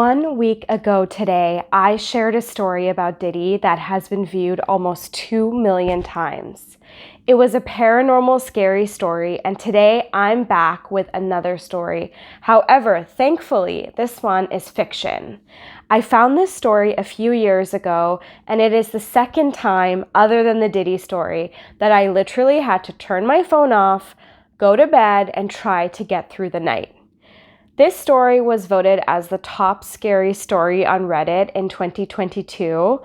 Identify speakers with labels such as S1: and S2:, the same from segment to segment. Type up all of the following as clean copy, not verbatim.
S1: 1 week ago today, I shared a story about Diddy that has been viewed almost 2 million times. It was a paranormal scary story, and today I'm back with another story. However, thankfully, this one is fiction. I found this story a few years ago, and it is the second time, other than the Diddy story, that I literally had to turn my phone off, go to bed, and try to get through the night. This story was voted as the top scary story on Reddit in 2022,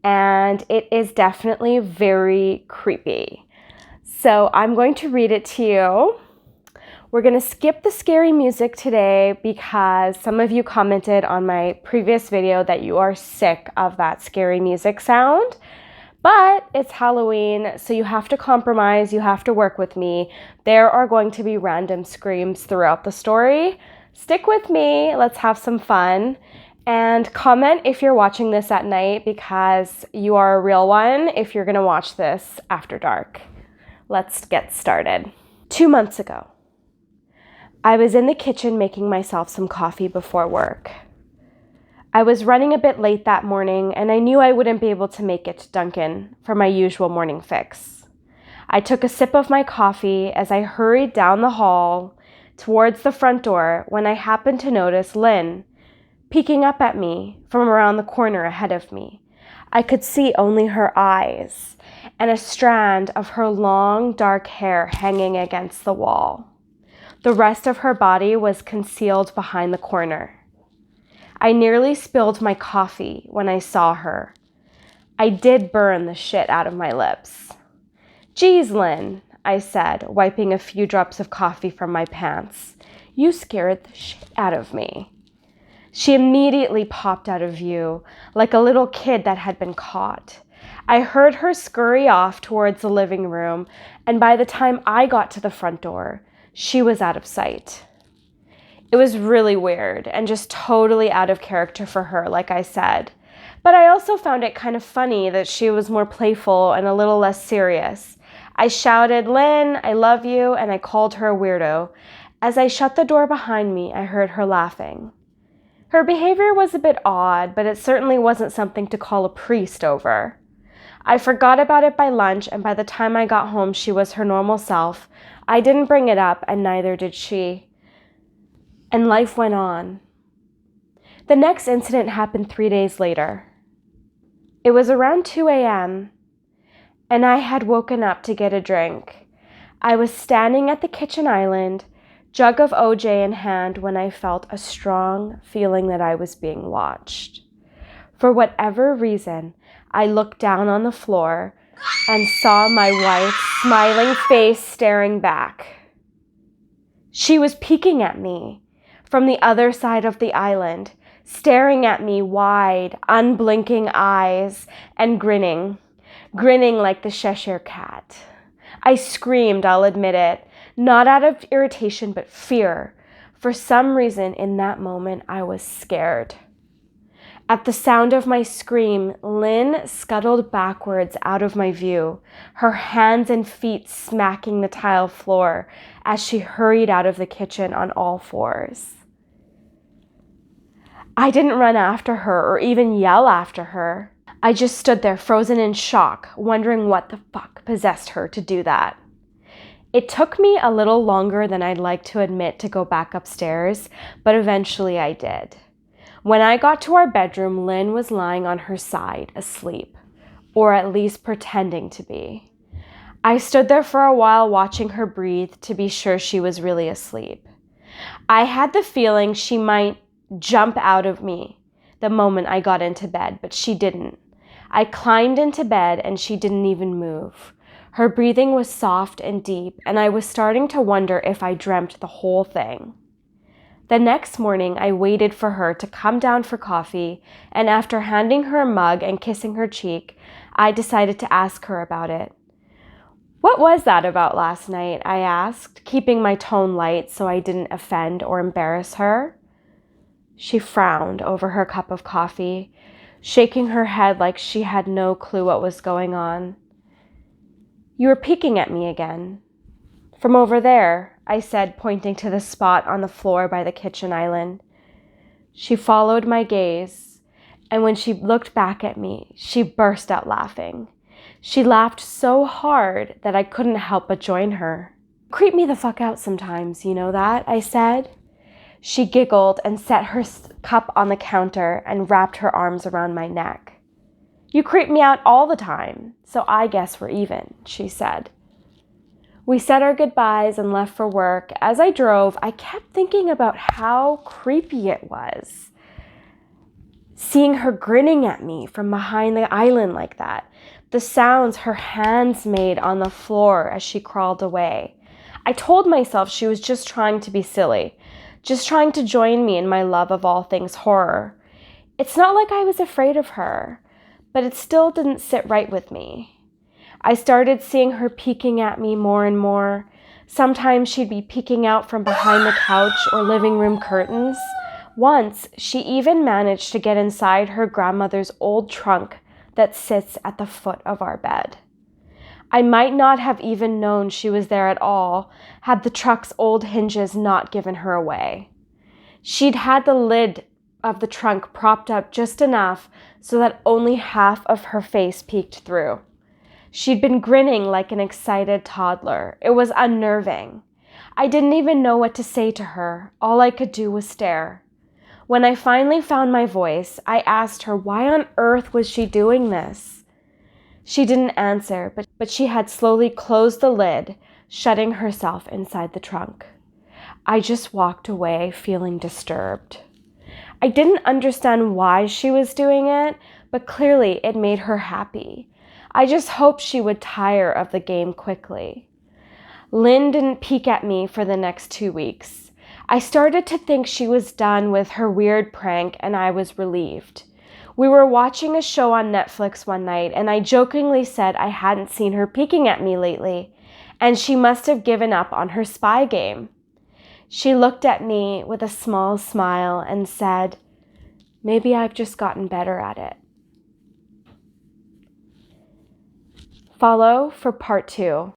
S1: and it is definitely very creepy. So I'm going to read it to you. We're going to skip the scary music today because some of you commented on my previous video that you are sick of that scary music sound. But it's Halloween, so you have to compromise, you have to work with me. There are going to be random screams throughout the story. Stick with me, let's have some fun. And comment if you're watching this at night because you are a real one if you're gonna watch this after dark. Let's get started. 2 months ago, I was in the kitchen making myself some coffee before work. I was running a bit late that morning and I knew I wouldn't be able to make it to Dunkin' for my usual morning fix. I took a sip of my coffee as I hurried down the hall towards the front door when I happened to notice Lynn peeking up at me from around the corner ahead of me. I could see only her eyes and a strand of her long, dark hair hanging against the wall. The rest of her body was concealed behind the corner. I nearly spilled my coffee when I saw her. I did burn the shit out of my lips. "Geez, Lynn," I said, wiping a few drops of coffee from my pants. "You scared the shit out of me." She immediately popped out of view, like a little kid that had been caught. I heard her scurry off towards the living room, and by the time I got to the front door, she was out of sight. It was really weird and just totally out of character for her, like I said. But I also found it kind of funny that she was more playful and a little less serious. I shouted, "Lynn, I love you," and I called her a weirdo. As I shut the door behind me, I heard her laughing. Her behavior was a bit odd, but it certainly wasn't something to call a priest over. I forgot about it by lunch, and by the time I got home, she was her normal self. I didn't bring it up, and neither did she. And life went on. The next incident happened 3 days later. It was around 2 a.m., and I had woken up to get a drink. I was standing at the kitchen island, jug of OJ in hand, when I felt a strong feeling that I was being watched. For whatever reason, I looked down on the floor and saw my wife's smiling face staring back. She was peeking at me from the other side of the island, staring at me wide, unblinking eyes and grinning like the Cheshire Cat. I screamed, I'll admit it, not out of irritation but fear. For some reason in that moment I was scared. At the sound of my scream, Lynn scuttled backwards out of my view, her hands and feet smacking the tile floor as she hurried out of the kitchen on all fours. I didn't run after her or even yell after her. I just stood there frozen in shock, wondering what the fuck possessed her to do that. It took me a little longer than I'd like to admit to go back upstairs, but eventually I did. When I got to our bedroom, Lynn was lying on her side, asleep, or at least pretending to be. I stood there for a while watching her breathe to be sure she was really asleep. I had the feeling she might jump out of me the moment I got into bed, but she didn't. I climbed into bed and she didn't even move. Her breathing was soft and deep, and I was starting to wonder if I dreamt the whole thing. The next morning, I waited for her to come down for coffee, and after handing her a mug and kissing her cheek, I decided to ask her about it. "What was that about last night?" I asked, keeping my tone light so I didn't offend or embarrass her. She frowned over her cup of coffee, shaking her head like she had no clue what was going on. "You were peeking at me again." "From over there," I said, pointing to the spot on the floor by the kitchen island. She followed my gaze, and when she looked back at me, she burst out laughing. She laughed so hard that I couldn't help but join her. "Creep me the fuck out sometimes, you know that?" I said. She giggled and set her cup on the counter and wrapped her arms around my neck. "You creep me out all the time, so I guess we're even," she said. We said our goodbyes and left for work. As I drove, I kept thinking about how creepy it was, seeing her grinning at me from behind the island like that, the sounds her hands made on the floor as she crawled away. I told myself she was just trying to be silly, just trying to join me in my love of all things horror. It's not like I was afraid of her, but it still didn't sit right with me. I started seeing her peeking at me more and more. Sometimes she'd be peeking out from behind the couch or living room curtains. Once, she even managed to get inside her grandmother's old trunk that sits at the foot of our bed. I might not have even known she was there at all had the truck's old hinges not given her away. She'd had the lid of the trunk propped up just enough so that only half of her face peeked through. She'd been grinning like an excited toddler. It was unnerving. I didn't even know what to say to her. All I could do was stare. When I finally found my voice, I asked her why on earth was she doing this. She didn't answer, but she had slowly closed the lid, shutting herself inside the trunk. I just walked away feeling disturbed. I didn't understand why she was doing it, but clearly it made her happy. I just hoped she would tire of the game quickly. Lynn didn't peek at me for the next 2 weeks. I started to think she was done with her weird prank, and I was relieved. We were watching a show on Netflix one night, and I jokingly said I hadn't seen her peeking at me lately, and she must have given up on her spy game. She looked at me with a small smile and said, "Maybe I've just gotten better at it." Follow for part 2.